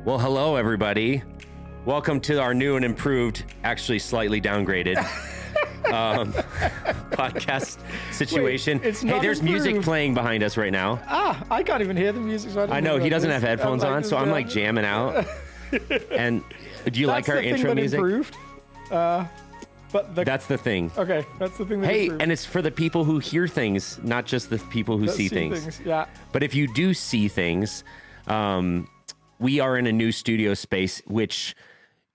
Well, hello, everybody. Welcome to our new and improved, actually slightly downgraded podcast situation. Wait, it's hey, not there's improved. music playing behind us right now. I can't even hear the music. So I know, he doesn't have headphones on, so I'm like jamming out. And do you like our intro music? Improved. That's the thing. Okay, that's the thing that Hey, improved. and it's for the people who hear things, not just the people who see things. Yeah. But if you do see things, we are in a new studio space, which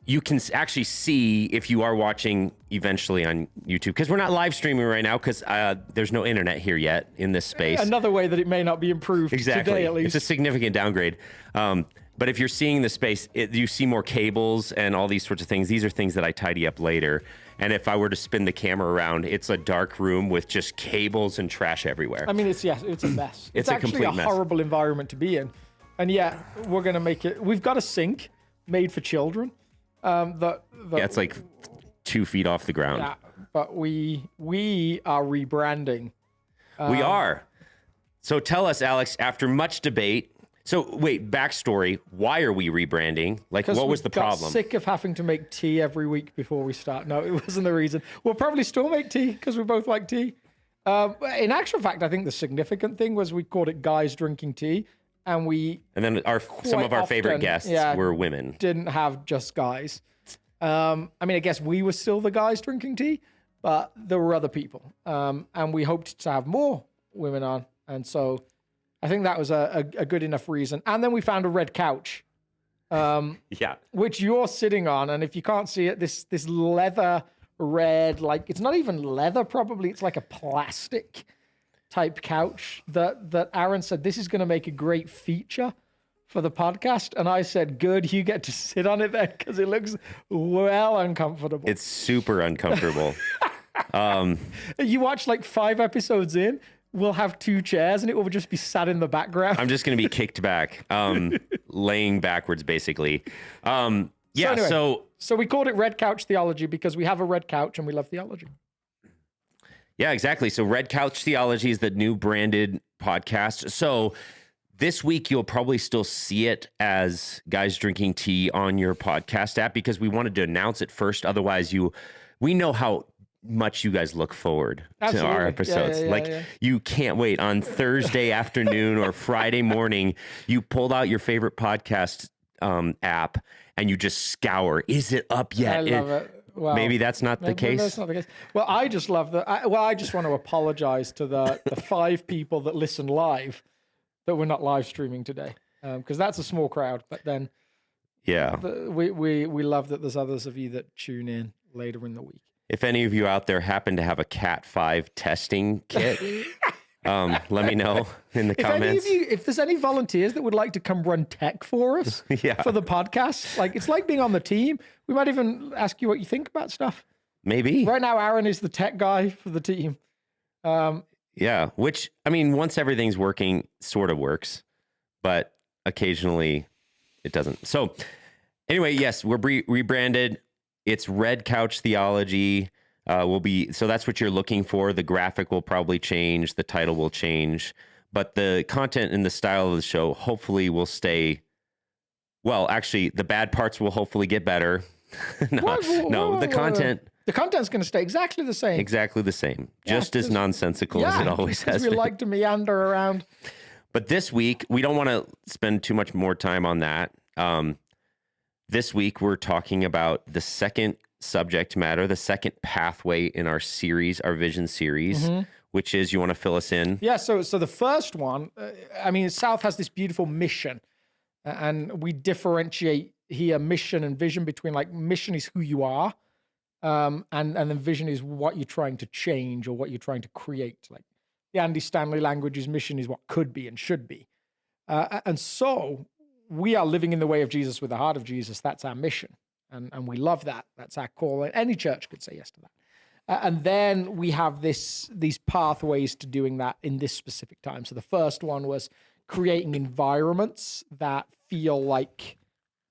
you can actually see if you are watching eventually on YouTube, because we're not live streaming right now because there's no internet here yet in this space. Another way that it may not be improved today, at least. It's a significant downgrade. But if you're seeing the space, you see more cables and all these sorts of things. These are things that I tidy up later. And if I were to spin the camera around, it's a dark room with just cables and trash everywhere. I mean, it's a mess. It's a actually complete a mess. horrible environment to be in. And yet, we're going to make it. We've got a sink made for children. Yeah, it's like 2 feet off the ground. Yeah, but we are rebranding. We are. So tell us, Alex, after much debate. So wait, backstory. Why are we rebranding? Like, what was the problem? Got sick of having to make tea every week before we start. No, it wasn't the reason. We'll probably still make tea because we both like tea. In actual fact, I think the significant thing was we called it Guys Drinking Tea. And then some of our favorite guests were women. Didn't have just guys. I mean, I guess we were still the guys drinking tea, but there were other people. And we hoped to have more women on. And so I think that was a good enough reason. And then we found a red couch, which you're sitting on. And if you can't see it, this leather red, like it's not even leather, probably. It's like a plastic type couch that Aaron said, this is going to make a great feature for the podcast. And I said, good, you get to sit on it then because it looks well uncomfortable. It's super uncomfortable. You watch like 5 episodes in, we'll have 2 chairs and it will just be sat in the background. I'm just going to be kicked back, laying backwards, basically. So we called it Red Couch Theology because we have a red couch and we love theology. Yeah, exactly. So Red Couch Theology is the new branded podcast. So this week, you'll probably still see it as Guys Drinking Tea on your podcast app because we wanted to announce it first. Otherwise, we know how much you guys look forward to our episodes. You can't wait. On Thursday afternoon or Friday morning, you pulled out your favorite podcast app and you just scour. Is it up yet? I love it. Well, maybe that's not the case. That's not the case. Well, I just love that. I just want to apologize to the 5 people that listen live that we're not live streaming today, because that's a small crowd. But then, we love that there's others of you that tune in later in the week. If any of you out there happen to have a Cat 5 testing kit, let me know in the comments. If there's any volunteers that would like to come run tech for us for the podcast, like it's like being on the team. We might even ask you what you think about stuff. Maybe. Right now, Aaron is the tech guy for the team. Which, I mean, once everything's working, sort of works, but occasionally it doesn't. So anyway, yes, we're rebranded. It's Red Couch Theology. So that's what you're looking for. The graphic will probably change. The title will change. But the content and the style of the show hopefully will stay. Well, actually, the bad parts will hopefully get better. The content. The content's going to stay exactly the same. Exactly the same. Just as nonsensical as it always has been. We like to meander around. But this week, we don't want to spend too much more time on that. This week, we're talking about the second subject matter, the second pathway in our series, our vision series, which is, you want to fill us in? Yeah, so the first one, South has this beautiful mission, and we differentiate here mission and vision between, like, mission is who you are, and then vision is what you're trying to change or what you're trying to create. Like the Andy Stanley language's mission is what could be and should be. And so we are living in the way of Jesus with the heart of Jesus. That's our mission. And we love that. That's our call. Any church could say yes to that. And then we have these pathways to doing that in this specific time. So the first one was creating environments that feel like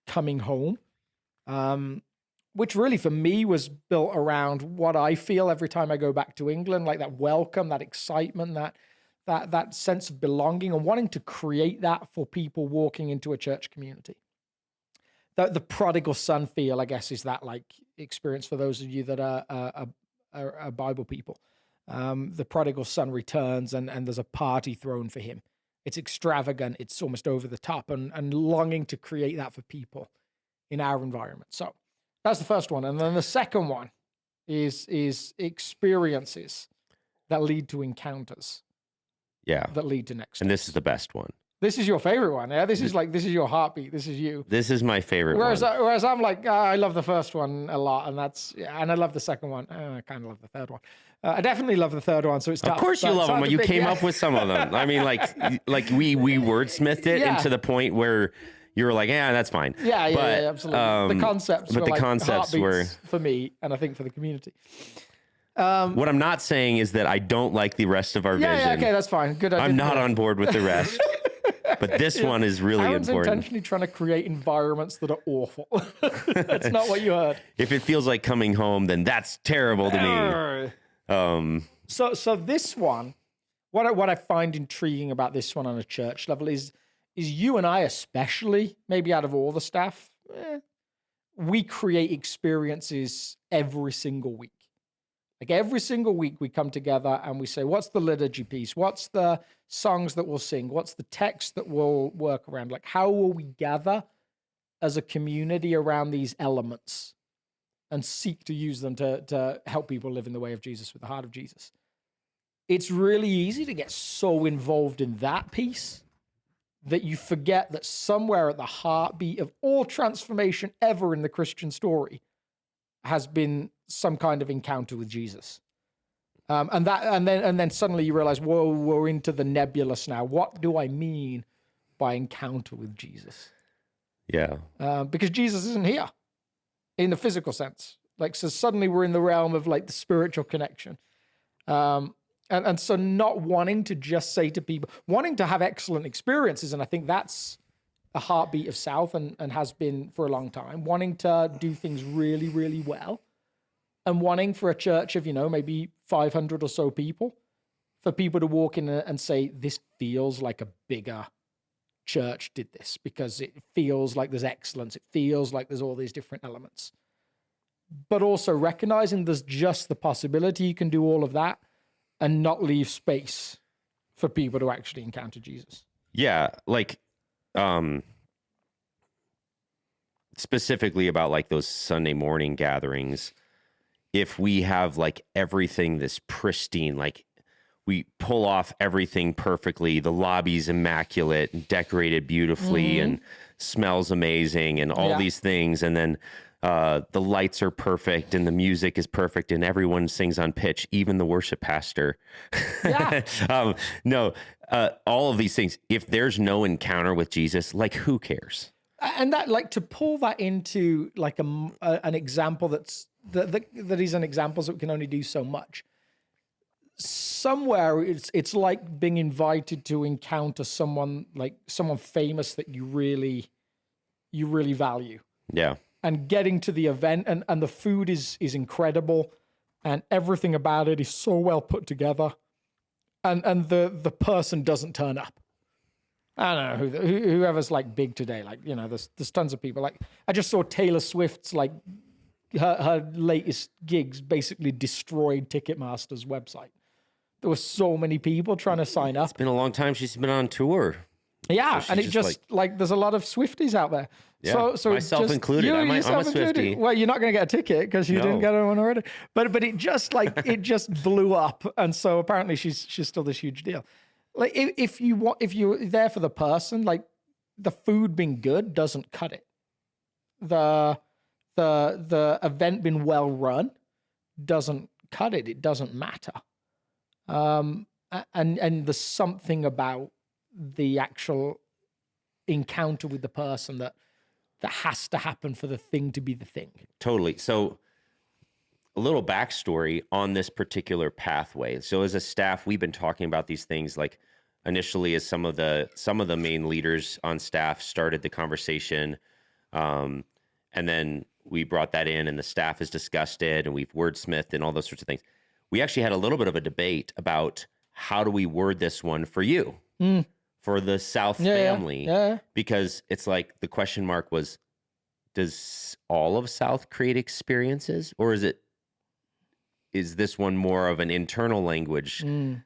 coming home, which really for me was built around what I feel every time I go back to England, like that welcome, that excitement, that sense of belonging, and wanting to create that for people walking into a church community. the prodigal son feel, I guess, is that like experience for those of you that are Bible people. The prodigal son returns and there's a party thrown for him. It's extravagant. It's almost over the top, and longing to create that for people in our environment. So that's the first one. And then the second one is experiences that lead to encounters. Yeah. That lead to next. And this is the best one. This is your favorite one. Yeah. This is your heartbeat. This is you. This is my favorite one. Whereas I'm like, I love the first one a lot, and I love the second one. I kind of love the third one. I definitely love the third one. So it's tough. Of course you love them. You came up with some of them. I mean, like we wordsmithed it into the point where you were like, yeah, that's fine. Yeah, absolutely. The concepts, but were the concepts were for me, and I think for the community. What I'm not saying is that I don't like the rest of our vision. Yeah, okay, that's fine. Good. I'm not on board with the rest. But this one is really Aaron's important. Intentionally trying to create environments that are awful. That's not what you heard. If it feels like coming home, then that's terrible to me. So this one, what I find intriguing about this one on a church level is you and I especially, maybe out of all the staff, we create experiences every single week. Like every single week we come together and we say, what's the liturgy piece? What's the songs that we'll sing? What's the text that we'll work around? Like how will we gather as a community around these elements and seek to use them to help people live in the way of Jesus with the heart of Jesus? It's really easy to get so involved in that piece that you forget that somewhere at the heartbeat of all transformation ever in the Christian story has been some kind of encounter with Jesus. And then suddenly you realize, whoa, we're into the nebulous now. What do I mean by encounter with Jesus? Yeah. Because Jesus isn't here in the physical sense. Like, so suddenly we're in the realm of like the spiritual connection. And so not wanting to just say to people, wanting to have excellent experiences. And I think that's a heartbeat of South and has been for a long time, wanting to do things really, really well. And wanting for a church of, maybe 500 or so people, for people to walk in and say, this feels like a bigger church did this, because it feels like there's excellence. It feels like there's all these different elements. But also recognizing there's just the possibility you can do all of that and not leave space for people to actually encounter Jesus. Yeah, like specifically about like those Sunday morning gatherings. If we have like everything this pristine, like we pull off everything perfectly, the lobby's immaculate and decorated beautifully and smells amazing and all these things, and then the lights are perfect and the music is perfect and everyone sings on pitch, even the worship pastor. All of these things. If there's no encounter with Jesus, like who cares? And that, like, to pull that into like an example that is an example that we can only do so much. Somewhere it's like being invited to encounter someone famous that you really value. Yeah. And getting to the event and the food is incredible and everything about it is so well put together. And the person doesn't turn up. I don't know whoever's like big today. Like, there's tons of people. Like, I just saw Taylor Swift's like her latest gigs basically destroyed Ticketmaster's website. There were so many people trying to sign up. It's been a long time she's been on tour. Yeah, so and it just like there's a lot of Swifties out there. Yeah, so myself included. I'm a Swiftie. Well, you're not going to get a ticket because you didn't get one already. But it just it just blew up, and so apparently she's still this huge deal. Like if you're there for the person, like the food being good doesn't cut it. The event being well run doesn't cut it. It doesn't matter. And there's something about the actual encounter with the person that has to happen for the thing to be the thing. Totally. So a little backstory on this particular pathway. So as a staff, we've been talking about these things like initially as some of the main leaders on staff started the conversation. And then we brought that in and the staff has discussed it and we've wordsmithed and all those sorts of things. We actually had a little bit of a debate about how do we word this one for you, for the South family, because it's like the question mark was, does all of South create experiences, or is this one more of an internal language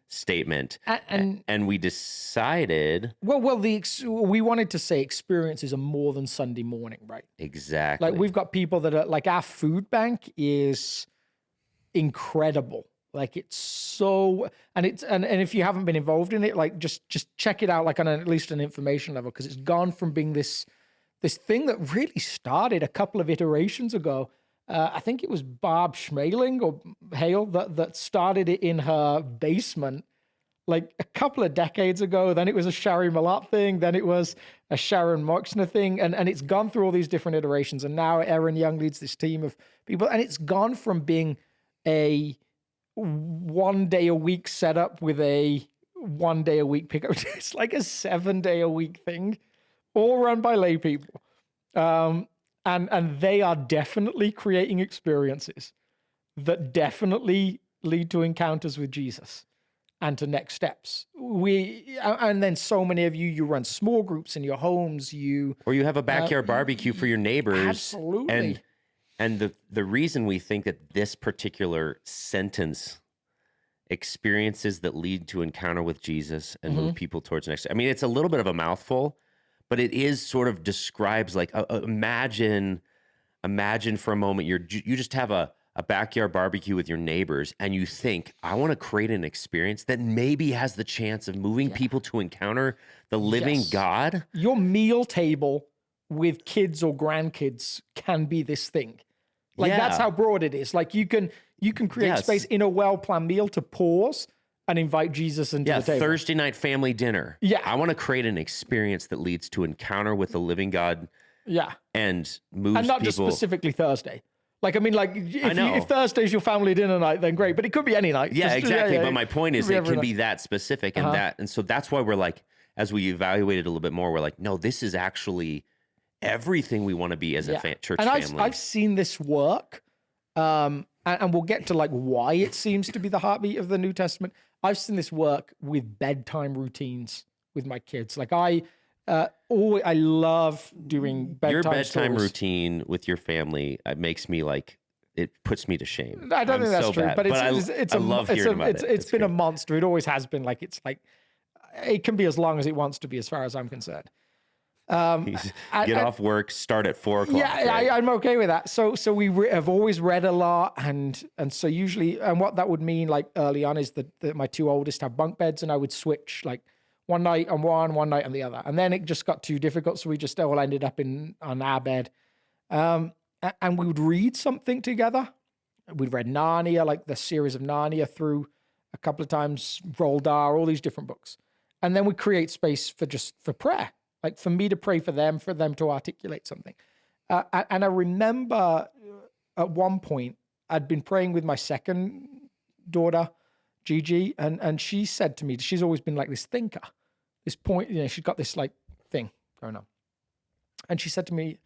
statement? And we decided, well, we wanted to say experiences are more than Sunday morning, right? exactly. Like we've got people that are like, our food bank is incredible. Like it's so, and if you haven't been involved in it, like just check it out, like on at least an information level, because it's gone from being this thing that really started a couple of iterations ago. I think it was Barb Schmaling or Hale that started it in her basement like a couple of decades ago. Then it was a Shari Malat thing. Then it was a Sharon Moxner thing. And it's gone through all these different iterations. And now Erin Young leads this team of people. And it's gone from being a 1 day a week setup with a 1 day a week pickup. It's like a 7 day a week thing, all run by lay people. And they are definitely creating experiences that definitely lead to encounters with Jesus and to next steps. And then so many of you run small groups in your homes, or you have a backyard barbecue for your neighbors. Absolutely. And the reason we think that this particular sentence, experiences that lead to encounter with Jesus and move people towards next, I mean, it's a little bit of a mouthful, but it is sort of describes like, imagine for a moment, you just have a backyard barbecue with your neighbors and you think, I want to create an experience that maybe has the chance of moving people to encounter the living God. Your meal table with kids or grandkids can be this thing. Like that's how broad it is. Like you can create space in a well-planned meal to pause and invite Jesus into the table. Thursday night family dinner. Yeah. I want to create an experience that leads to encounter with the living God. Yeah. And moves and not people. Just specifically Thursday. Like, I mean, like if Thursday's your family dinner night, then great, but it could be any night. Yeah, exactly. Yeah, but my point is it can be that specific and so that's why we're like, as we evaluated a little bit more, we're like, no, this is actually everything we want to be as a church family. I've seen this work, and we'll get to like why it seems to be the heartbeat of the New Testament. I've seen this work with bedtime routines with my kids. Like I love doing bedtime Your bedtime stories. routine with your family makes me like, it puts me to shame. I don't think that's true, but I love hearing about it. It's been great. A monster. It always has been. Like it's like it can be as long as it wants to be, as far as I'm concerned. Get off work, start at 4 o'clock. Yeah, right? I'm okay with that. So we have always read a lot, and so usually, and what that would mean, like early on, is that my two oldest have bunk beds, and I would switch like one night on one night on the other, and then it just got too difficult, so we just all ended up on our bed, and we would read something together. We'd read Narnia, like the series of Narnia, through a couple of times, Roald Dahl, all these different books, and then we create space for prayer. Like for me to pray for them to articulate something. And I remember at one point, I'd been praying with my second daughter, Gigi, and she said to me, she's always been like this thinker, this point, she's got this like thing going on. And she said to me,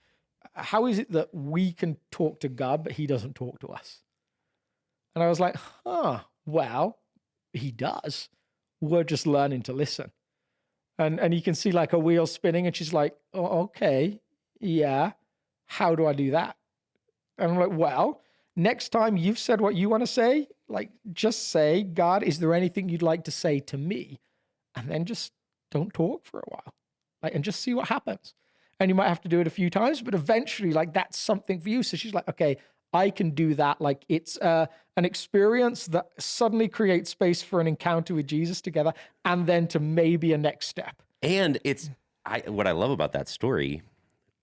how is it that we can talk to God, but he doesn't talk to us? And I was like, well, he does. We're just learning to listen. And you can see like a wheel spinning, and she's like, oh, okay, yeah. How do I do that? And I'm like, well, next time you've said what you want to say, like just say, God, is there anything you'd like to say to me? And then just don't talk for a while, like, and just see what happens. And you might have to do it a few times, but eventually like that's something for you. So she's like, okay, I can do that. Like it's an experience that suddenly creates space for an encounter with Jesus together, and then to maybe a next step. And what I love about that story,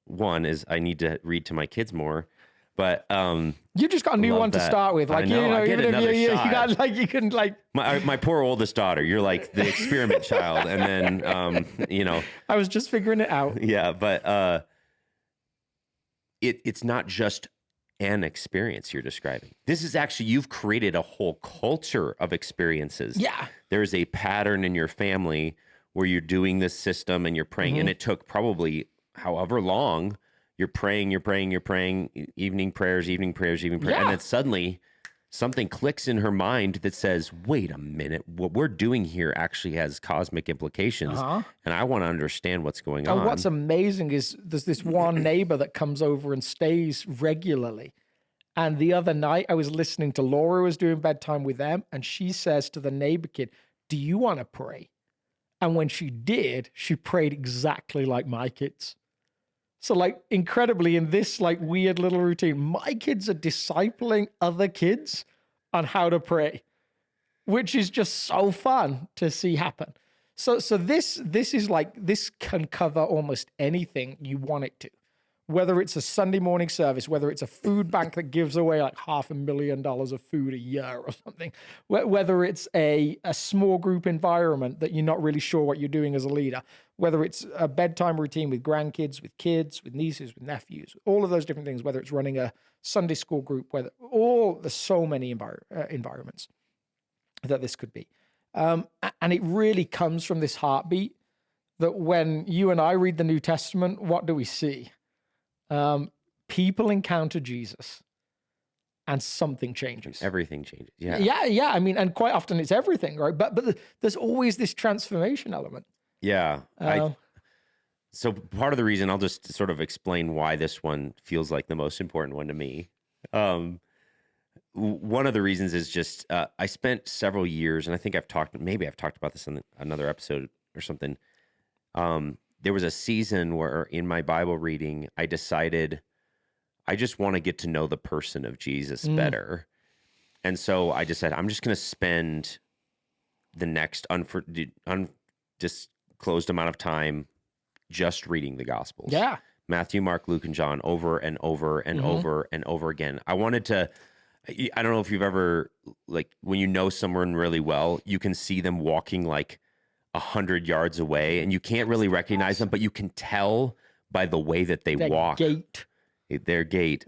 one is I need to read to my kids more, but you just got a new one to start with. Like, I get another shot. You got like, you can like my poor oldest daughter, you're like the experiment child. And then, I was just figuring it out. Yeah. But it's not just an experience you're describing. This is actually, you've created a whole culture of experiences. Yeah. There's a pattern in your family where you're doing this system and you're praying, and it took probably however long you're praying, evening prayers, and then suddenly something clicks in her mind that says, wait a minute, what we're doing here actually has cosmic implications. And I want to understand what's going on. And what's amazing is there's this one neighbor that comes over and stays regularly. And the other night I was listening to Laura was doing bedtime with them, and she says to the neighbor kid, do you want to pray? And when she did, she prayed exactly like my kids. So like incredibly in this like weird little routine, my kids are discipling other kids on how to pray, which is just so fun to see happen. So this is like, this can cover almost anything you want it to. Whether it's a Sunday morning service, whether it's a food bank that gives away like $500,000 of food a year or something, whether it's a small group environment that you're not really sure what you're doing as a leader, whether it's a bedtime routine with grandkids, with kids, with nieces, with nephews, all of those different things, whether it's running a Sunday school group, there's so many environments that this could be. And it really comes from this heartbeat that when you and I read the New Testament, what do we see? People encounter Jesus and something changes. Everything changes. Yeah. Yeah. I mean, and quite often it's everything, right? But there's always this transformation element. Yeah. So part of the reason, I'll just sort of explain why this one feels like the most important one to me. One of the reasons is just, I spent several years, and I think I've talked about this in another episode or something. There was a season where in my Bible reading, I decided I just want to get to know the person of Jesus better. And so I decided I'm just going to spend the next undisclosed amount of time just reading the Gospels. Yeah. Matthew, Mark, Luke, and John over and over and over and over again. I wanted to, I don't know if you've ever, like when you know someone really well, you can see them walking like 100 yards away and you can't really recognize them, but you can tell by the way that they walk, their gait,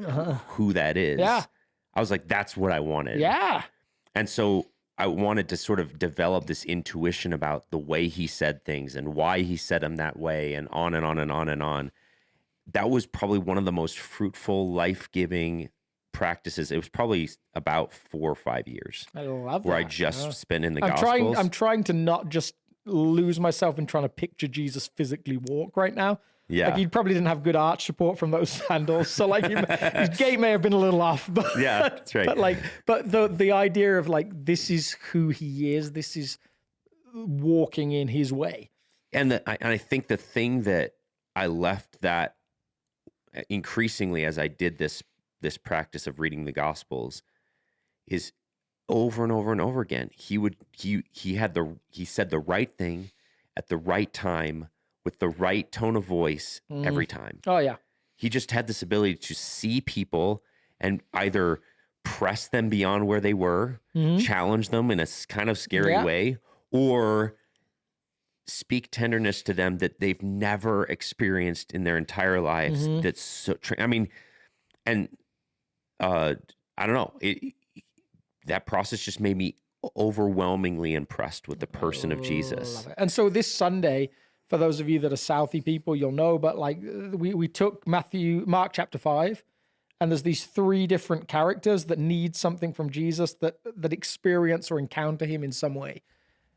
who that is. Yeah. I was like, that's what I wanted. Yeah. And so I wanted to sort of develop this intuition about the way he said things and why he said them that way, and on and on and on and on. That was probably one of the most fruitful, life-giving practices. It was probably about 4 or 5 years. I love that. Where I just spent in the Gospels. I'm trying to not just lose myself in trying to picture Jesus physically walk right now. Yeah. Like he probably didn't have good arch support from those sandals. So like his gait may have been a little off, but yeah, that's right. But the idea of like, this is who he is. This is walking in his way. And I think the thing that I left that increasingly as I did this practice of reading the Gospels is over and over and over again. He said the right thing at the right time with the right tone of voice every time. Oh yeah. He just had this ability to see people and either press them beyond where they were, challenge them in a kind of scary way, or speak tenderness to them that they've never experienced in their entire lives. That's so, I mean, and I don't know, that process just made me overwhelmingly impressed with the person of Jesus. And so this Sunday, for those of you that are Southie people, you'll know, but like we took Mark chapter 5, and there's these 3 different characters that need something from Jesus, that experience or encounter him in some way.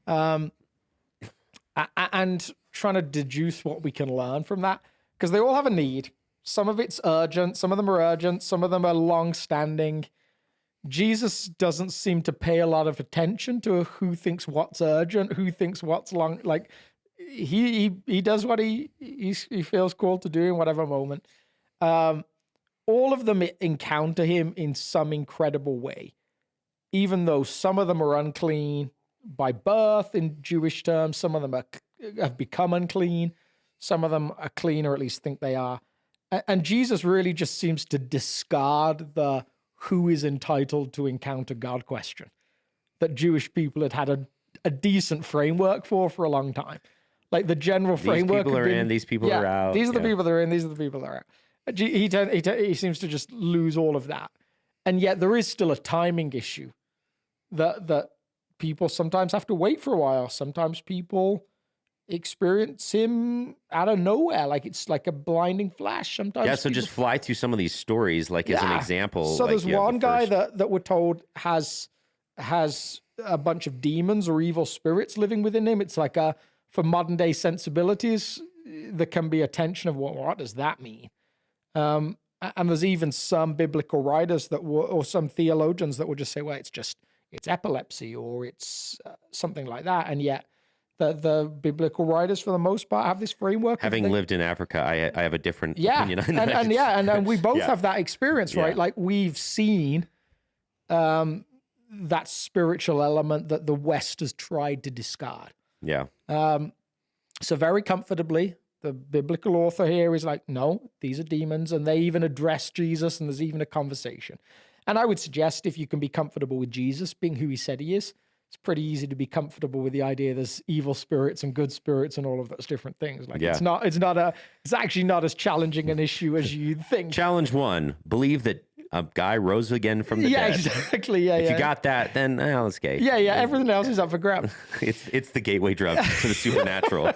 And trying to deduce what we can learn from that, because they all have a need. Some of it's urgent, some of them are urgent, some of them are long-standing. Jesus doesn't seem to pay a lot of attention to who thinks what's urgent, who thinks what's long. Like he does what he feels called to do in whatever moment. All of them encounter him in some incredible way, even though some of them are unclean by birth in Jewish terms. Some of them have become unclean. Some of them are clean, or at least think they are. And Jesus really just seems to discard the who is entitled to encounter God question that Jewish people had a decent framework for a long time. Like the general framework. These people are in, these people are out. These are the people that are in, these are the people that are out. He seems to just lose all of that. And yet there is still a timing issue that people sometimes have to wait for a while. Sometimes people experience him out of nowhere. Like it's like a blinding flash sometimes. Yeah, so just fly through some of these stories, like as an example. So like there's you have one the guy first- that we're told has a bunch of demons or evil spirits living within him. It's like for modern day sensibilities, there can be a tension of what does that mean? And there's even some biblical writers or some theologians that will just say, well, it's epilepsy or it's something like that. And yet the biblical writers, for the most part, have this framework. Having lived in Africa, I have a different opinion on that. And we both have that experience, right? Yeah. Like we've seen that spiritual element that the West has tried to discard. Yeah. So very comfortably, the biblical author here is like, no, these are demons, and they even address Jesus, and there's even a conversation. And I would suggest if you can be comfortable with Jesus being who he said he is, it's pretty easy to be comfortable with the idea there's evil spirits and good spirits and all of those different things. Like it's actually not as challenging an issue as you think. Challenge 1, believe that a guy rose again from the dead. Exactly. Yeah, If you got that, then let's go. Yeah. Everything else is up for grabs. It's the gateway drug to the supernatural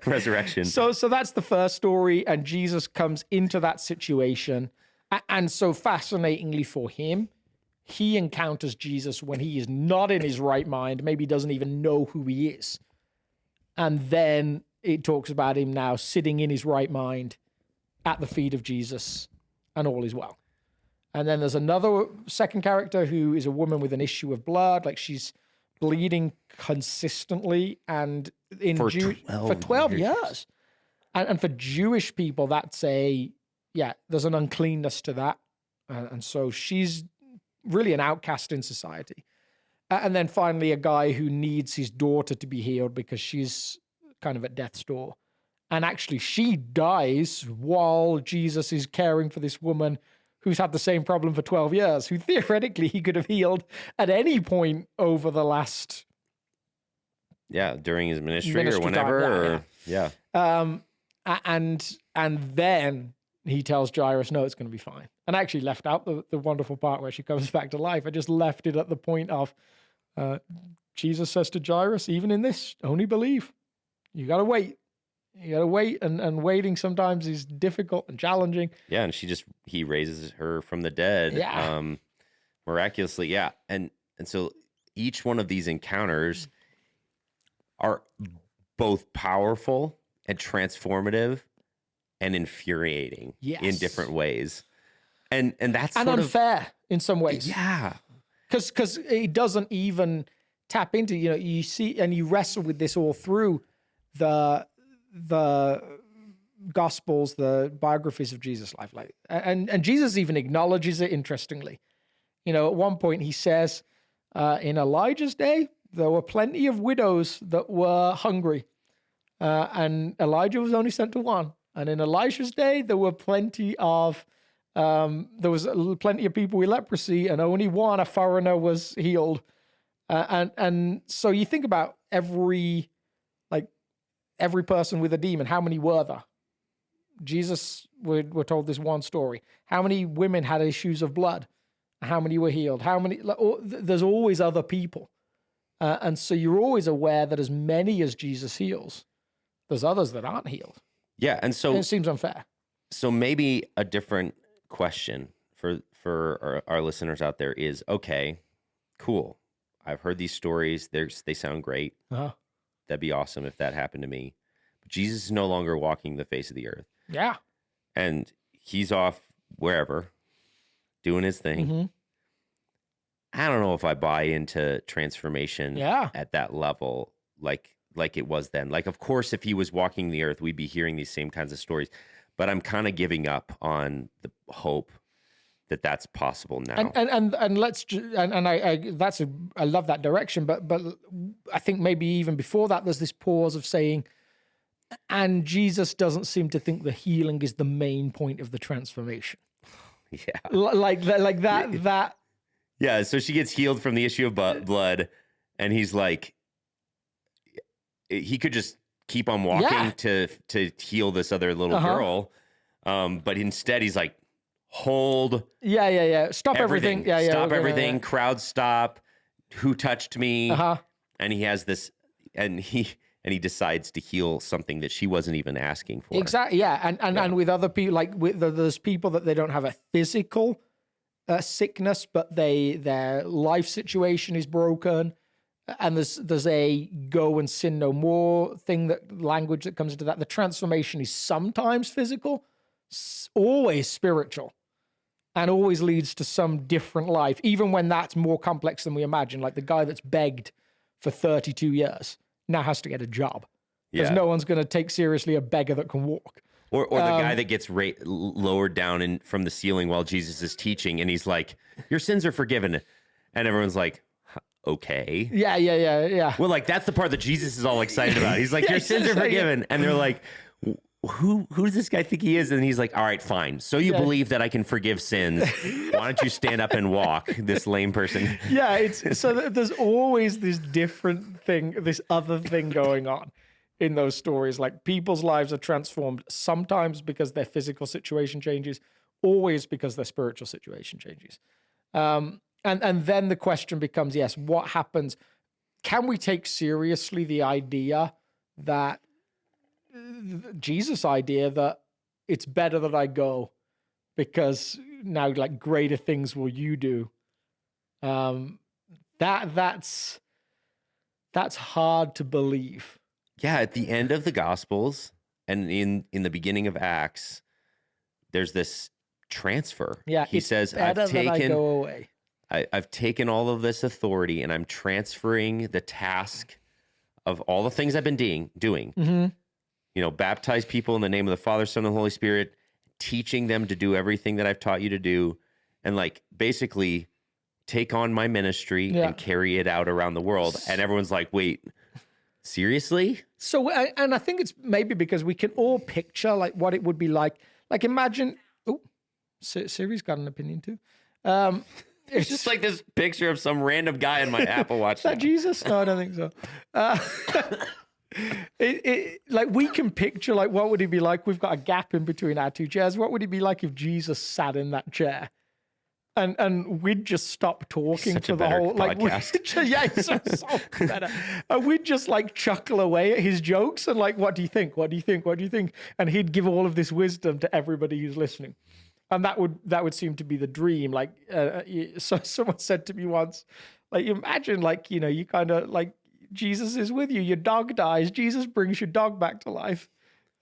resurrection. So that's the first story, and Jesus comes into that situation. And so fascinatingly for him, he encounters Jesus when he is not in his right mind, maybe doesn't even know who he is. And then it talks about him now sitting in his right mind at the feet of Jesus, and all is well. And then there's another second character who is a woman with an issue of blood, like she's bleeding consistently and for 12 years. And for Jewish people, that's there's an uncleanness to that. And so she's really an outcast in society. And then finally, a guy who needs his daughter to be healed because she's kind of at death's door. And actually, she dies while Jesus is caring for this woman who's had the same problem for 12 years, who theoretically he could have healed at any point over the last... during his ministry or whenever. And then he tells Jairus, no, it's going to be fine. And I actually left out the wonderful part where she comes back to life. I just left it at the point of Jesus says to Jairus, even in this, only believe. You got to wait. You got to wait, and waiting sometimes is difficult and challenging. Yeah, and he raises her from the dead, miraculously. Yeah, and so each one of these encounters are both powerful and transformative and infuriating in different ways, and that's and sort unfair in some ways. Yeah, because it doesn't even tap into you see, and you wrestle with this all through the Gospels, the biographies of Jesus' life, and Jesus even acknowledges it. Interestingly, at one point he says, in Elijah's day, there were plenty of widows that were hungry, and Elijah was only sent to one. And in Elisha's day, there were plenty of people with leprosy, and only one, a foreigner, was healed. And so you think about every person with a demon. How many were there? Jesus, we're told this one story. How many women had issues of blood? How many were healed? How many? There's always other people. And so you're always aware that as many as Jesus heals, there's others that aren't healed. Yeah, and so it seems unfair. So maybe a different question for our listeners out there is, okay, cool. I've heard these stories. They sound great. Uh-huh. That'd be awesome if that happened to me. But Jesus is no longer walking the face of the earth. Yeah. And he's off wherever, doing his thing. Mm-hmm. I don't know if I buy into transformation at that level like it was then. Like, of course, if he was walking the earth, we'd be hearing these same kinds of stories. But I'm kind of giving up on the hope that that's possible now. And let's I love that direction. But I think maybe even before that, there's this pause of saying, and Jesus doesn't seem to think the healing is the main point of the transformation. Yeah, like that. Yeah, so she gets healed from the issue of blood, and he's like, he could just keep on walking to heal this other little girl, but instead he's like, hold. Yeah. Stop everything. Yeah. Stop everything. Crowd stop. Who touched me? And he has this, and and he decides to heal something that she wasn't even asking for. Exactly. Yeah. And with other people, like there's people that they don't have a physical sickness, but their life situation is broken. And there's a go and sin no more language that comes into that. The transformation is sometimes physical, always spiritual, and always leads to some different life, even when that's more complex than we imagine. Like the guy that's begged for 32 years now has to get a job because no one's going to take seriously a beggar that can walk. Or the guy that gets lowered down from the ceiling while Jesus is teaching, and he's like, "Your sins are forgiven," and everyone's like, "Okay." Yeah. Well, like that's the part that Jesus is all excited about. He's like, "Your sins are forgiven," and they're like, Who does this guy think he is? And he's like, "All right, fine. So you believe that I can forgive sins? Why don't you stand up and walk?" This lame person. Yeah, there's always this different thing, this other thing going on in those stories. Like people's lives are transformed sometimes because their physical situation changes, always because their spiritual situation changes. And then the question becomes, yes, what happens? Can we take seriously the idea that Jesus' idea that it's better that I go because now like greater things will you do? That's hard to believe. Yeah, at the end of the Gospels and in the beginning of Acts, there's this transfer. Yeah, he says, "I've taken all of this authority and I'm transferring the task of all the things I've been doing. Mm-hmm. You know, baptize people in the name of the Father, Son, and Holy Spirit, teaching them to do everything that I've taught you to do, and like basically take on my ministry and carry it out around the world." And everyone's like, "Wait, seriously?" So, and I think it's maybe because we can all picture like what it would be like. Like imagine, Siri's got an opinion too. It's just like this picture of some random guy in my Apple Watch. Is that Jesus? No, I don't think so. Like we can picture like what would it be like? We've got a gap in between our two chairs. What would it be like if Jesus sat in that chair? And we'd just stop talking for the whole podcast. It's so better. And we'd just like chuckle away at his jokes and like, "What do you think? What do you think? What do you think?" And he'd give all of this wisdom to everybody who's listening. And that would seem to be the dream. Like, so someone said to me once, like, imagine like, you know, you kind of like Jesus is with you. Your dog dies. Jesus brings your dog back to life.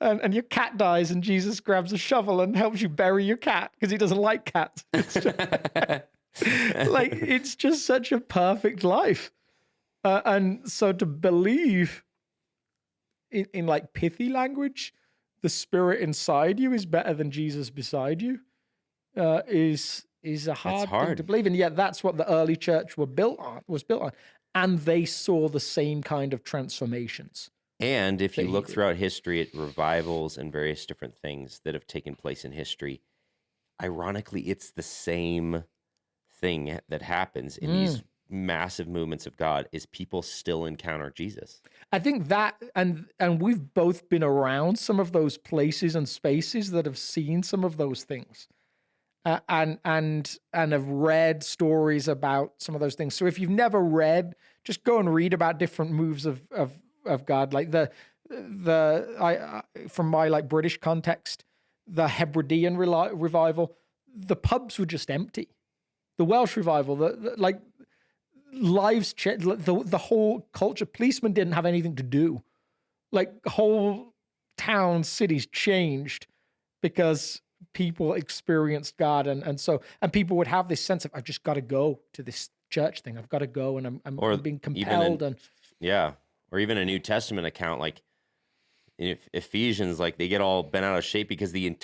And your cat dies, and Jesus grabs a shovel and helps you bury your cat because he doesn't like cats. It's just such a perfect life. And so to believe in like pithy language, the spirit inside you is better than Jesus beside you, is a hard thing to believe. And yet that's what the early church was built on. And they saw the same kind of transformations. And if you look throughout history at revivals and various different things that have taken place in history, ironically, it's the same thing that happens in these massive movements of God is people still encounter Jesus. I think that, and we've both been around some of those places and spaces that have seen some of those things. And have read stories about some of those things. So if you've never read, just go and read about different moves of God, like from my like British context, the Hebridean revival, the pubs were just empty. The Welsh revival, the lives changed. The whole culture. Policemen didn't have anything to do. Like whole towns, cities changed because people experienced God, and people would have this sense of, "I've just got to go to this church thing. I've got to go, and I'm being compelled." Or even a New Testament account, like in Ephesians, like they get all bent out of shape because the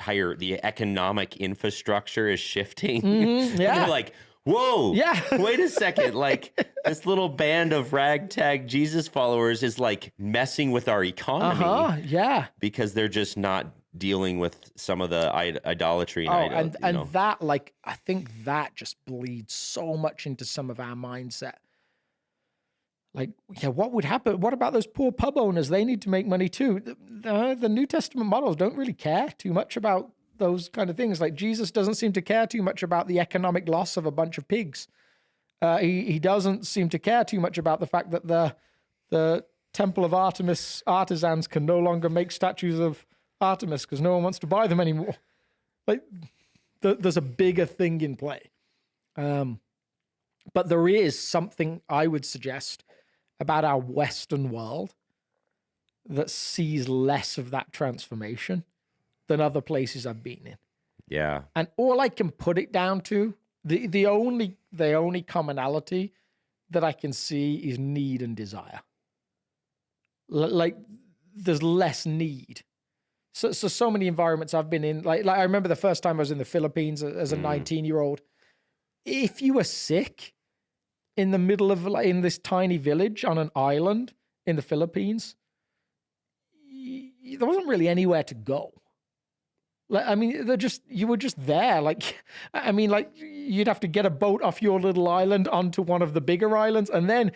economic infrastructure is shifting. Mm-hmm, and they're like, "Whoa, wait a second. Like this little band of ragtag Jesus followers is like messing with our economy. Because they're just not dealing with some of the idolatry. And that, like, I think that just bleeds so much into some of our mindset. Like, what would happen? What about those poor pub owners? They need to make money too. The New Testament models don't really care too much about those kind of things. Like Jesus doesn't seem to care too much about the economic loss of a bunch of pigs. He doesn't seem to care too much about the fact that the Temple of Artemis artisans can no longer make statues of Artemis because no one wants to buy them anymore. Like, there's a bigger thing in play. But there is something I would suggest about our Western world that sees less of that transformation than other places I've been in. Yeah. And all I can put it down to, the only commonality that I can see is need and desire. Like, there's less need. So many environments I've been in, like I remember the first time I was in the Philippines as a 19-year-old. If you were sick in the middle of, like, in this tiny village on an island in the Philippines, there wasn't really anywhere to go. Like, I mean, you were just there. Like, I mean, like, you'd have to get a boat off your little island onto one of the bigger islands, and then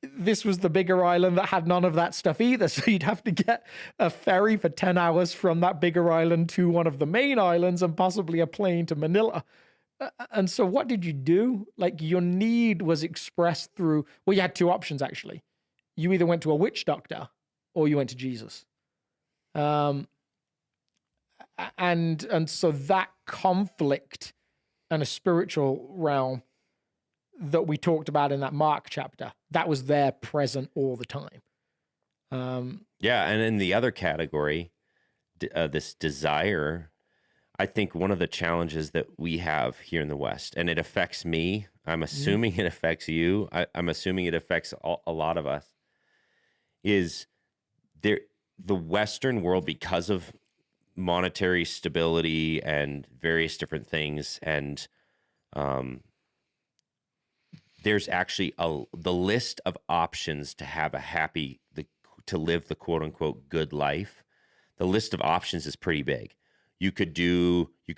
this was the bigger island that had none of that stuff either. So you'd have to get a ferry for 10 hours from that bigger island to one of the main islands and possibly a plane to Manila. And so what did you do? Like, your need was expressed through, well, you had two options, actually. You either went to a witch doctor or you went to Jesus. And so that conflict and a spiritual realm that we talked about in that Mark chapter, that was there present all the time. Yeah. And in the other category, this desire, I think one of the challenges that we have here in the West, and it affects me, I'm assuming it affects you, I'm assuming it affects a lot of us, is the Western world, because of monetary stability and various different things, and there's actually the list of options to have to live the quote unquote good life. The list of options is pretty big. You could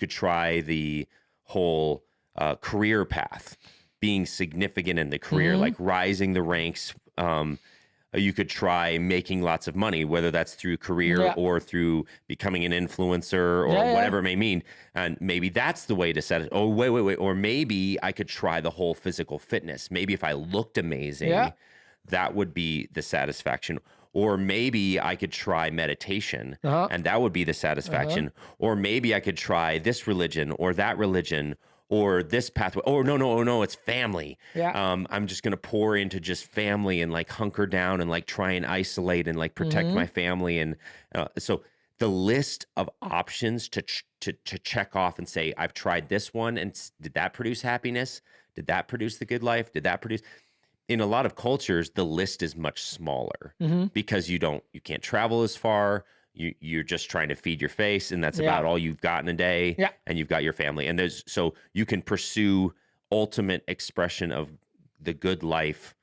try the whole career path, being significant in the career, like rising the ranks. You could try making lots of money, whether that's through career or through becoming an influencer or whatever it may mean. And maybe that's the way to set it. Oh, wait. Or maybe I could try the whole physical fitness. Maybe if I looked amazing, that would be the satisfaction. Or maybe I could try meditation and that would be the satisfaction. Or maybe I could try this religion or that religion or this pathway. Oh, no, it's family. Yeah. I'm just going to pour into just family and like hunker down and like try and isolate and like protect my family. And so the list of options to check off and say, I've tried this one. And did that produce happiness? Did that produce the good life? Did that produce... In a lot of cultures, the list is much smaller because you can't travel as far. You're just trying to feed your face, and that's about all you've got in a day. Yeah. And you've got your family, and so you can pursue ultimate expression of the good life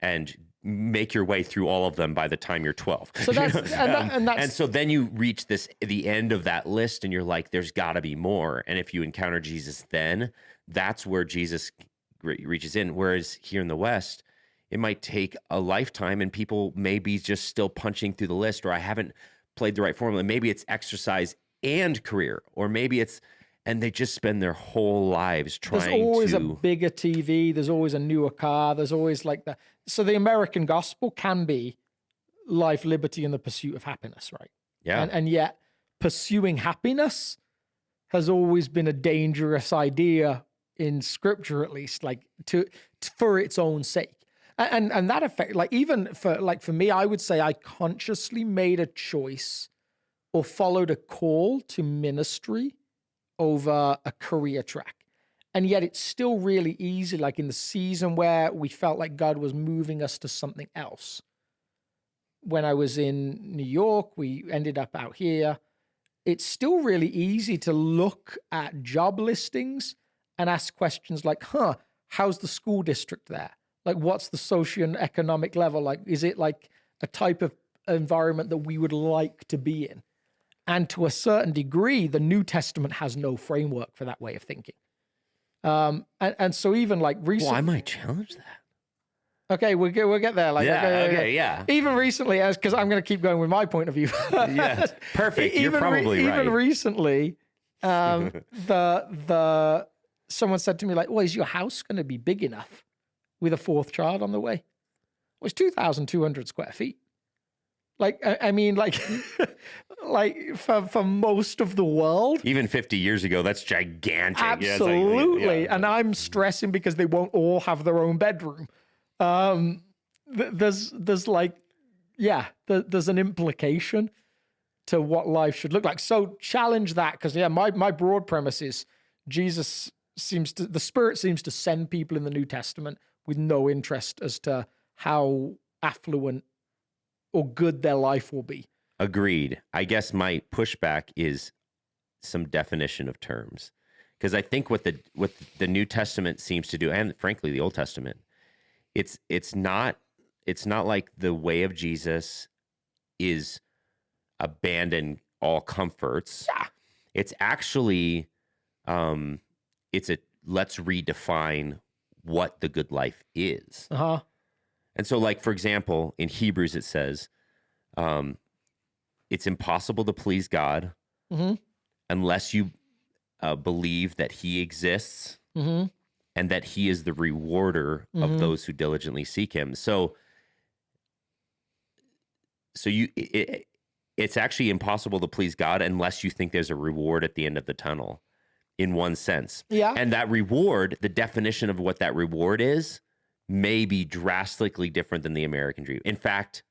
and make your way through all of them by the time you're 12. So that's, and so then you reach the end of that list, and you're like, there's got to be more. And if you encounter Jesus, then that's where Jesus reaches in. Whereas here in the West, it might take a lifetime and people may be just still punching through the list, or I haven't played the right formula. Maybe it's exercise and career, or maybe and they just spend their whole lives trying to... There's always a bigger TV. There's always a newer car. There's always like that. So the American gospel can be life, liberty, and the pursuit of happiness, right? Yeah. And yet pursuing happiness has always been a dangerous idea in scripture, at least, like for its own sake. And that effect, like even for me, I would say I consciously made a choice or followed a call to ministry over a career track. And yet it's still really easy, like in the season where we felt like God was moving us to something else. When I was in New York, we ended up out here. It's still really easy to look at job listings and ask questions like, how's the school district there? Like, what's the socio-economic level? Like, is it like a type of environment that we would like to be in? And to a certain degree, the New Testament has no framework for that way of thinking. And so even like recently... Well, I might challenge that. Okay, we'll get there. Like, yeah. Even recently, because I'm going to keep going with my point of view. Yeah, perfect. You're probably right. Even recently, someone said to me, like, well, is your house going to be big enough with a fourth child on the way? Well, it's 2,200 square feet. Like, I mean, like, like for most of the world. Even 50 years ago, that's gigantic. Absolutely. And I'm stressing because they won't all have their own bedroom. There's like, yeah, there's an implication to what life should look like. So challenge that, because my broad premise is the Spirit seems to send people in the New Testament with no interest as to how affluent or good their life will be. Agreed. I guess my pushback is some definition of terms, because I think what the New Testament seems to do, and frankly the Old Testament, it's not like the way of Jesus is abandon all comforts. Yeah. It's actually let's redefine what the good life is. Uh-huh. And so, like, for example, in Hebrews, it says, it's impossible to please God unless you believe that he exists and that he is the rewarder of those who diligently seek him. So it's actually impossible to please God unless you think there's a reward at the end of the tunnel, in one sense. Yeah. And that reward, the definition of what that reward is, may be drastically different than the American dream. In fact,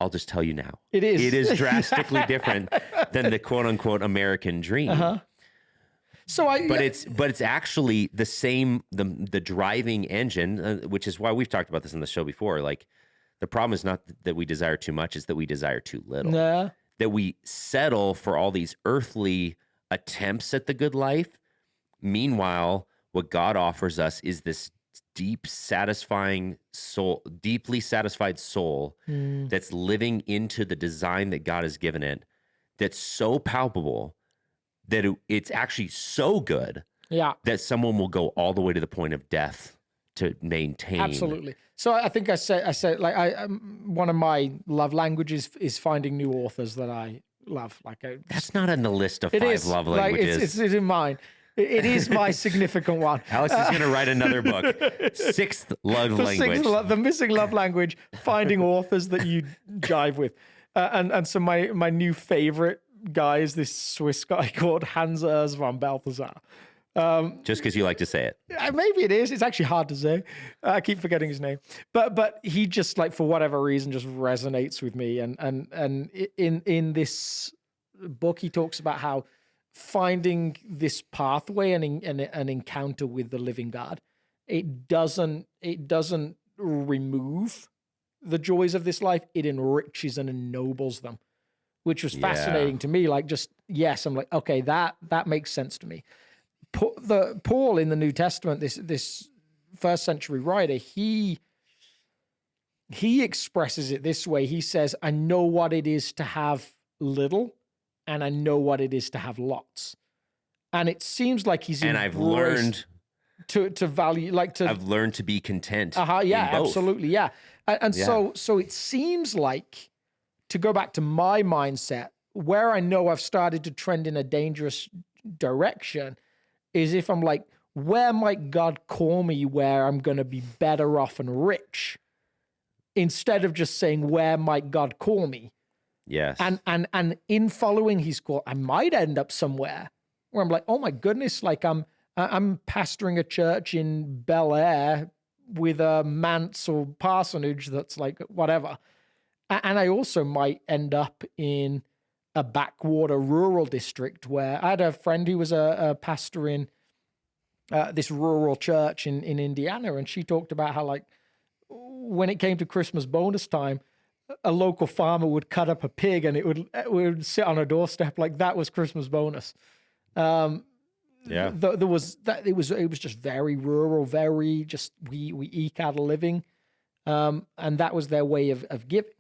I'll just tell you now. It is. It is drastically different than the quote unquote American dream. Uh-huh. So it's actually the same, the driving engine, which is why we've talked about this in the show before. Like, the problem is not that we desire too much, it's that we desire too little. Nah. That we settle for all these earthly attempts at the good life. Meanwhile, what God offers us is this deeply satisfied soul that's living into the design that God has given it, that's so palpable that it's actually so good that someone will go all the way to the point of death to maintain. Absolutely. So I think I said like one of my love languages is finding new authors that I love. That's not on the list of 5 love languages. It's in mine. It is my significant one. Alex is going to write another book. 6th love language. The missing love language, finding authors that you jive with. And so my new favorite guy is this Swiss guy called Hans Urs von Balthasar. Just because you like to say it. Maybe it is. It's actually hard to say. I keep forgetting his name. But he just, like, for whatever reason, just resonates with me. And in this book, he talks about how finding this pathway and an encounter with the living God, it doesn't remove the joys of this life. It enriches and ennobles them, which was fascinating to me. Like, just, yes, I'm like, okay, that makes sense to me. Paul in the New Testament, this first century writer, he expresses it this way. He says, I know what it is to have little, and I know what it is to have lots. And it seems like he's I've learned to value, like, to, I've learned to be content. Yeah, in both. absolutely. Yeah. And so it seems like, to go back to my mindset, where I know I've started to trend in a dangerous direction is if I'm like, where might God call me where I'm going to be better off and rich, instead of just saying, where might God call me? Yes. And in following his call, I might end up somewhere where I'm like, oh my goodness, like I'm pastoring a church in Bel Air with a manse or parsonage that's like whatever. And I also might end up in a backwater rural district where I had a friend who was a pastor in this rural church in Indiana. And she talked about how, like, when it came to Christmas bonus time, a local farmer would cut up a pig and it would sit on a doorstep. Like, that was Christmas bonus. There was that. It was just very rural, very just, we eke out a living. And that was their way of giving.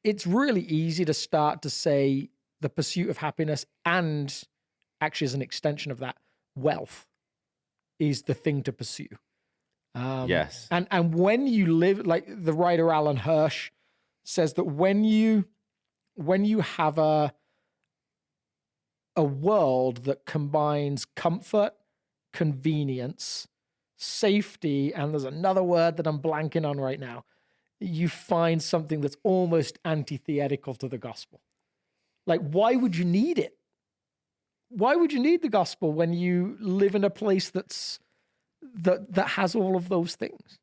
It's really easy to start to say the pursuit of happiness, and actually as an extension of that, wealth is the thing to pursue. Yes. And when you live, like the writer Alan Hirsch says, that when you have a world that combines comfort, convenience, safety, and there's another word that I'm blanking on right now. you find something that's almost antithetical to the gospel. Like, why would you need it? Why would you need the gospel when you live in a place that has all of those things?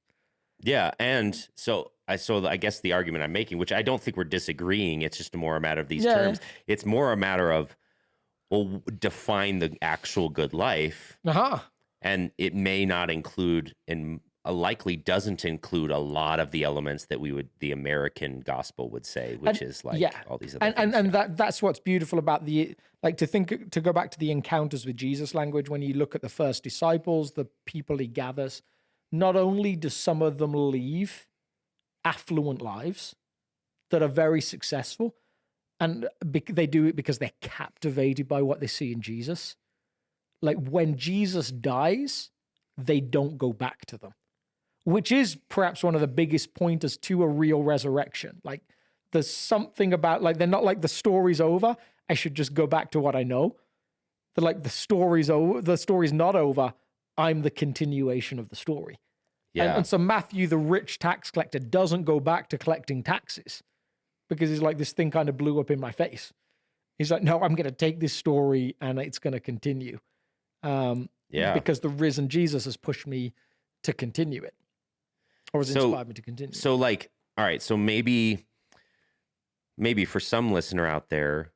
Yeah, and so I guess the argument I'm making, which I don't think we're disagreeing, it's just more a matter of these terms. It's more a matter of, well, define the actual good life, and it may not include, and likely doesn't include, a lot of the elements that the American gospel would say, which is like all these other things. And that's what's beautiful about to go back to the encounters with Jesus language. When you look at the first disciples, the people he gathers, not only do some of them leave affluent lives that are very successful, and they do it because they're captivated by what they see in Jesus. Like, when Jesus dies, they don't go back to them, which is perhaps one of the biggest pointers to a real resurrection. Like, there's something about, like, they're not like, the story's over, I should just go back to what I know. They're like, the story's over, the story's not over, I'm the continuation of the story. Yeah. And so Matthew, the rich tax collector, doesn't go back to collecting taxes because he's like, this thing kind of blew up in my face. He's like, no, I'm going to take this story and it's going to continue. Because the risen Jesus has pushed me to continue it, or has inspired me to continue. So, like, all right, so maybe for some listener out there,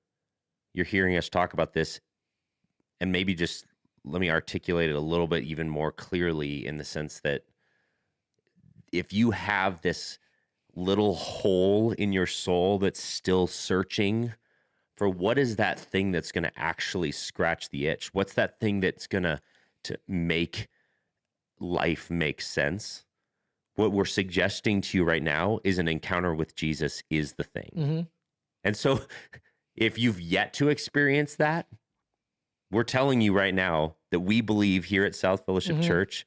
you're hearing us talk about this, and maybe just let me articulate it a little bit even more clearly, in the sense that if you have this little hole in your soul that's still searching for what is that thing that's going to actually scratch the itch, what's that thing that's going to make life make sense, what we're suggesting to you right now is an encounter with Jesus is the thing. Mm-hmm. And so if you've yet to experience that, we're telling you right now that we believe here at South Fellowship Church,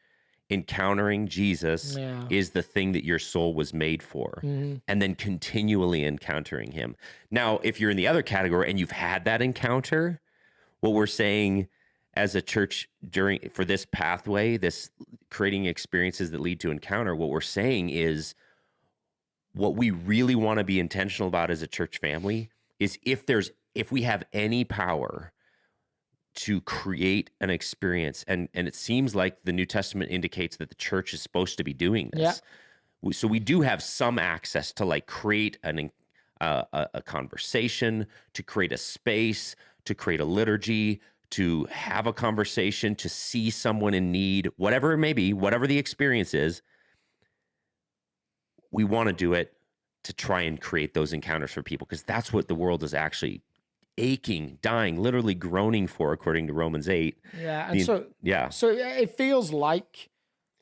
encountering Jesus is the thing that your soul was made for, and then continually encountering him. Now, if you're in the other category and you've had that encounter, what we're saying as a church for this pathway, this creating experiences that lead to encounter, what we're saying is, what we really want to be intentional about as a church family is, if we have any power to create an experience, and it seems like the New Testament indicates that the church is supposed to be doing this. Yeah. So we do have some access to, like, create a conversation, to create a space, to create a liturgy, to have a conversation, to see someone in need, whatever it may be, whatever the experience is. We want to do it to try and create those encounters for people, because that's what the world is actually aching, dying, literally groaning for, according to Romans 8. Yeah, and so it feels like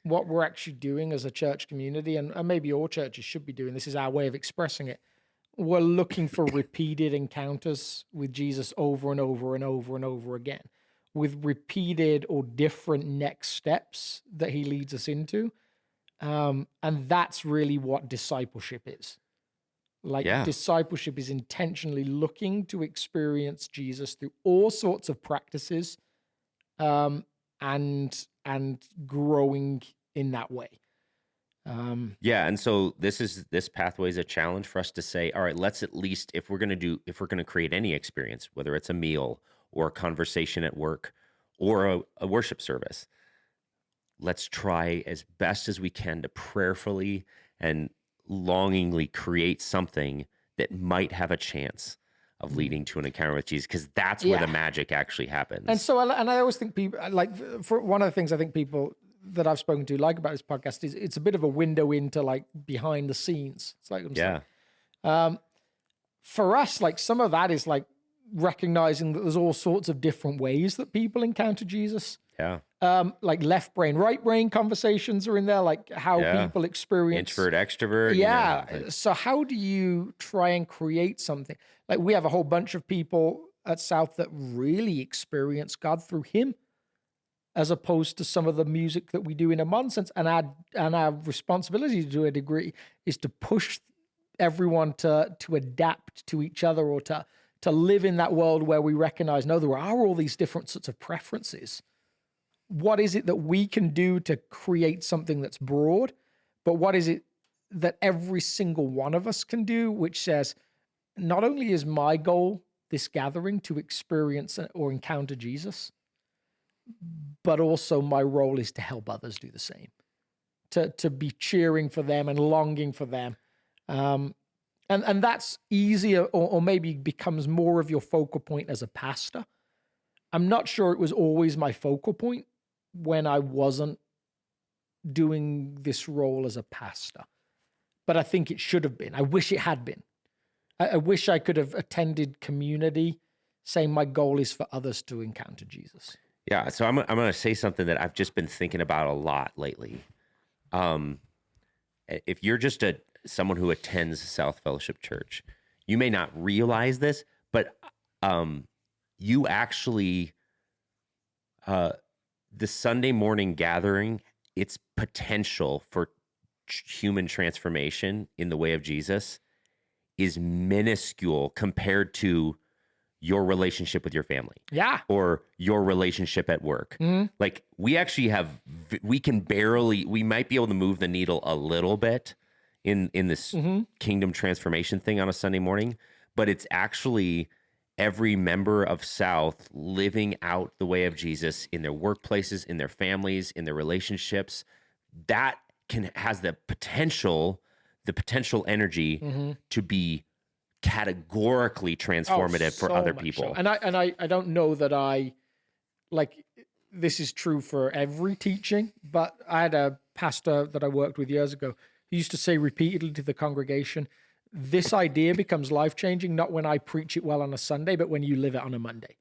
what we're actually doing as a church community, and maybe all churches should be doing, this is our way of expressing it. We're looking for repeated encounters with Jesus over and over and over and over again, with repeated or different next steps that he leads us into. And that's really what discipleship is. Discipleship is intentionally looking to experience Jesus through all sorts of practices, and growing in that way. And so this pathway is a challenge for us to say, all right, let's at least, if we're going to create any experience, whether it's a meal or a conversation at work or a worship service, let's try as best as we can to prayerfully and longingly create something that might have a chance of leading to an encounter with Jesus, because that's where the magic actually happens. And so, and I always think people, like, for one of the things I think people that I've spoken to like about this podcast is it's a bit of a window into, like, behind the scenes. It's like, for us, like, some of that is like recognizing that there's all sorts of different ways that people encounter Jesus. Yeah. Like left brain, right brain conversations are in there, like how people experience introvert, extrovert. Yeah. You know, like... So how do you try and create something? Like, we have a whole bunch of people at South that really experience God through him, as opposed to some of the music that we do in a modern sense. And our responsibility to a degree is to push everyone to adapt to each other, or to live in that world where we recognize, no, there are all these different sorts of preferences. What is it that we can do to create something that's broad? But what is it that every single one of us can do, which says, not only is my goal this gathering to experience or encounter Jesus, but also my role is to help others do the same, to be cheering for them and longing for them. And that's easier, or maybe becomes more of your focal point as a pastor. I'm not sure it was always my focal point when I wasn't doing this role as a pastor, but I think it should have been. I wish it had been. I wish I could have attended community saying my goal is for others to encounter Jesus. Yeah, so I'm going to say something that I've just been thinking about a lot lately. If you're just someone who attends South Fellowship Church, you may not realize this, but you actually, the Sunday morning gathering, its potential for human transformation in the way of Jesus is minuscule compared to your relationship with your family. Yeah. Or your relationship at work. Mm-hmm. Like we might be able to move the needle a little bit in this kingdom transformation thing on a Sunday morning, but it's actually every member of South living out the way of Jesus in their workplaces, in their families, in their relationships. That has the potential energy to be categorically transformative for other people. So. And I don't know that this is true for every teaching, but I had a pastor that I worked with years ago. He used to say repeatedly to the congregation, this idea becomes life-changing, not when I preach it well on a Sunday, but when you live it on a Monday.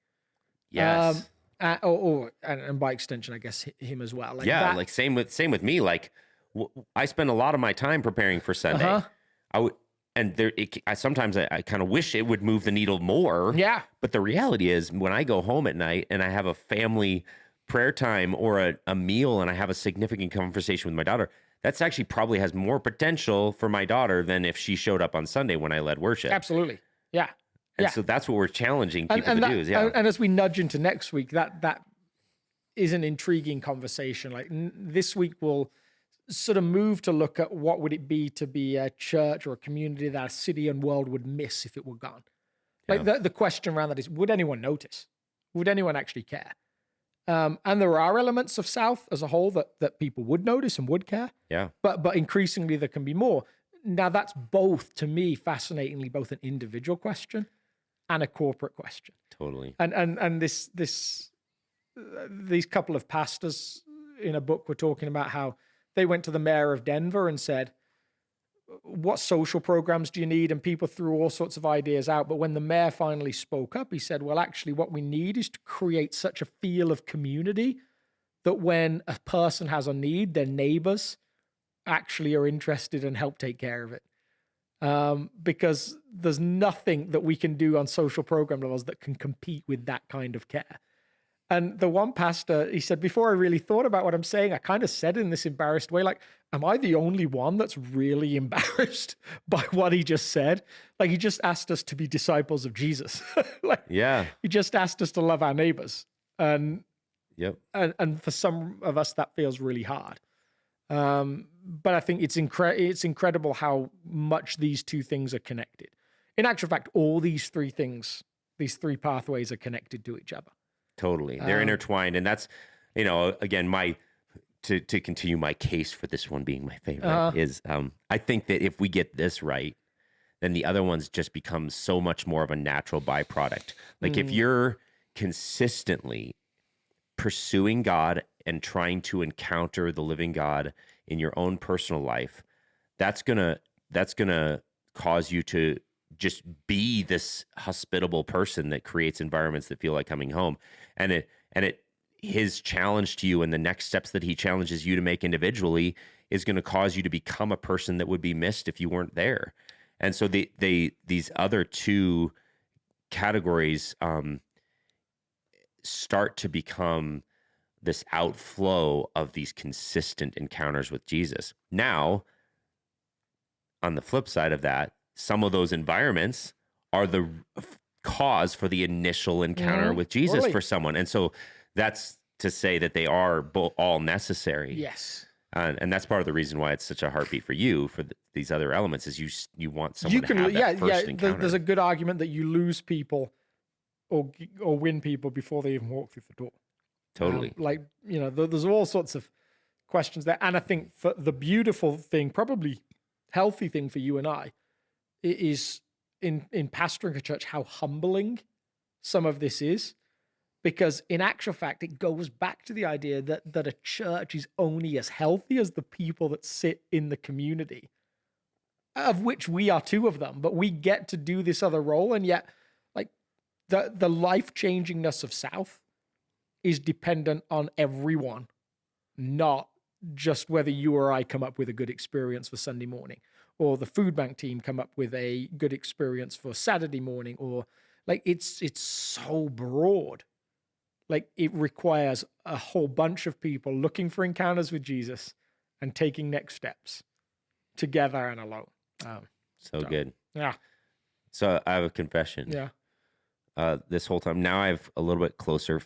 Yes. And by extension, I guess him as well. Same with me. Like I spend a lot of my time preparing for Sunday. Sometimes I kind of wish it would move the needle more. Yeah. But the reality is when I go home at night and I have a family prayer time or a meal and I have a significant conversation with my daughter, that's actually probably has more potential for my daughter than if she showed up on Sunday when I led worship. Absolutely. Yeah. And so that's what we're challenging people to do. And as we nudge into next week, that is an intriguing conversation. Like this week we'll sort of move to look at what would it be to be a church or a community that a city and world would miss if it were gone. Like the question around that is, would anyone notice? Would anyone actually care? And there are elements of South as a whole that people would notice and would care. Yeah. But increasingly there can be more. Now that's both, to me, fascinatingly, both an individual question and a corporate question. Totally. And these couple of pastors in a book were talking about how they went to the mayor of Denver and said, what social programs do you need? And people threw all sorts of ideas out. But when the mayor finally spoke up, he said, well, actually, what we need is to create such a feel of community that when a person has a need, their neighbors actually are interested and help take care of it. Because there's nothing that we can do on social program levels that can compete with that kind of care. And the one pastor, he said, before I really thought about what I'm saying, I kind of said in this embarrassed way, like, am I the only one that's really embarrassed by what he just said? Like, he just asked us to be disciples of Jesus. He just asked us to love our neighbors. And for some of us, that feels really hard. But I think it's incredible how much these two things are connected. In actual fact, all these three things, these three pathways are connected to each other. Totally. They're intertwined. And that's, again, to continue my case for this one being my favorite is, I think that if we get this right, then the other ones just become so much more of a natural byproduct. Like if you're consistently pursuing God and trying to encounter the living God in your own personal life, that's gonna cause you to just be this hospitable person that creates environments that feel like coming home. And his challenge to you and the next steps that he challenges you to make individually is going to cause you to become a person that would be missed if you weren't there. And so these other two categories start to become this outflow of these consistent encounters with Jesus. Now, on the flip side of that, some of those environments are the cause for the initial encounter with Jesus for someone. And so that's to say that they are all necessary. Yes. And that's part of the reason why it's such a heartbeat for you, these other elements is you want someone to have that first encounter. There's a good argument that you lose people or win people before they even walk through the door. Totally. There's all sorts of questions there. And I think for the beautiful thing, probably healthy thing for you and I, is in pastoring a church, how humbling some of this is. Because in actual fact, it goes back to the idea that a church is only as healthy as the people that sit in the community, of which we are two of them, but we get to do this other role. And yet, like, the life-changingness of South is dependent on everyone, not just whether you or I come up with a good experience for Sunday morning, or the food bank team come up with a good experience for Saturday morning, or like, it's so broad. Like, it requires a whole bunch of people looking for encounters with Jesus and taking next steps together and alone. So good. Yeah. So I have a confession. Yeah. This whole time, now I have a little bit closer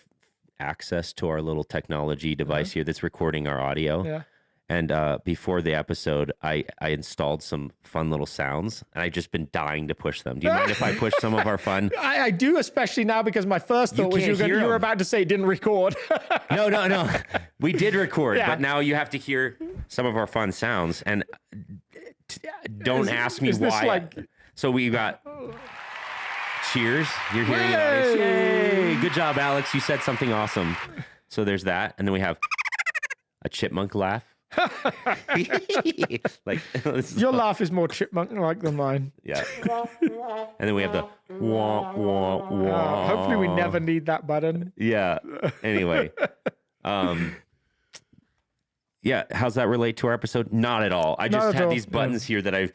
access to our little technology device here that's recording our audio. Yeah. And before the episode, I installed some fun little sounds, and I've just been dying to push them. Do you mind if I push some of our fun? I do, especially now, because my first thought was you were about to say it didn't record. No. We did record, but now you have to hear some of our fun sounds. And don't ask me why. So we got cheers. You're hearing it. Audience. Yay! Good job, Alex. You said something awesome. So there's that. And then we have a chipmunk laugh. Like, your laugh is more chipmunk-like than mine. Yeah. And then we have the wah, wah, wah. Hopefully we never need that button. Yeah. Anyway. Yeah. How's that relate to our episode? Not at all. I just had these buttons here that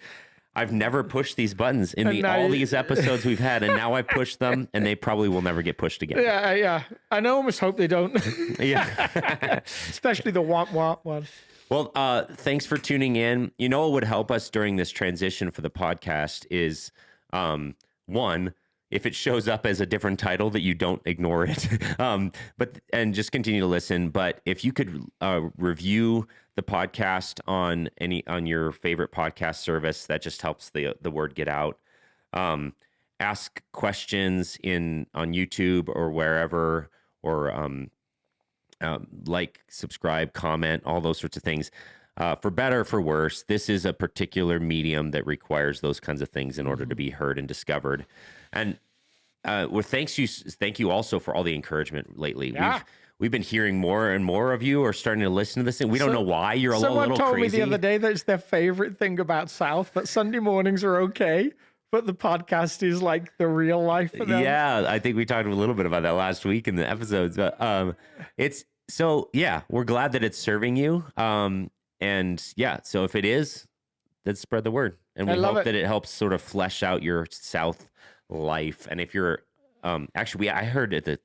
I've never pushed these buttons in all these episodes we've had, and now I push them, and they probably will never get pushed again. Yeah. I almost hope they don't. Yeah. Especially the womp womp one. Well, thanks for tuning in. You know what would help us during this transition for the podcast is, one, if it shows up as a different title, that you don't ignore it, and just continue to listen. But if you could review the podcast on your favorite podcast service, that just helps the word get out. Ask questions on YouTube or wherever, or like, subscribe, comment, all those sorts of things. For better or for worse, this is a particular medium that requires those kinds of things in order to be heard and discovered. And thank you also for all the encouragement lately. Yeah. We've been hearing more and more of you are starting to listen to this thing. We don't know why. You're a little crazy. Someone told me the other day that it's their favorite thing about South, that Sunday mornings are okay, but the podcast is like the real life for them. Yeah, I think we talked a little bit about that last week in the episodes. But we're glad that it's serving you. And yeah, so if it is, then spread the word. And we hope that it helps sort of flesh out your South life. And if you're I heard at the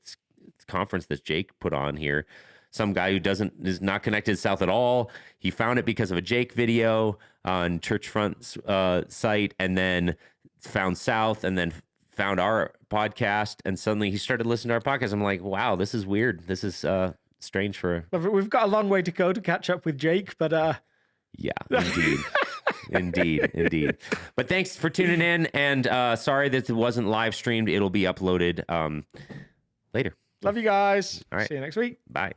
conference that Jake put on here, some guy who is not connected to South at all. He found it because of a Jake video on Churchfront's site, and then found South, and then found our podcast, and suddenly he started listening to our podcast. I'm like, wow, this is weird. This is strange for... We've got a long way to go to catch up with Jake, but... Yeah, indeed. Indeed. But thanks for tuning in, and sorry that it wasn't live streamed. It'll be uploaded later. Love you guys. All right. See you next week. Bye.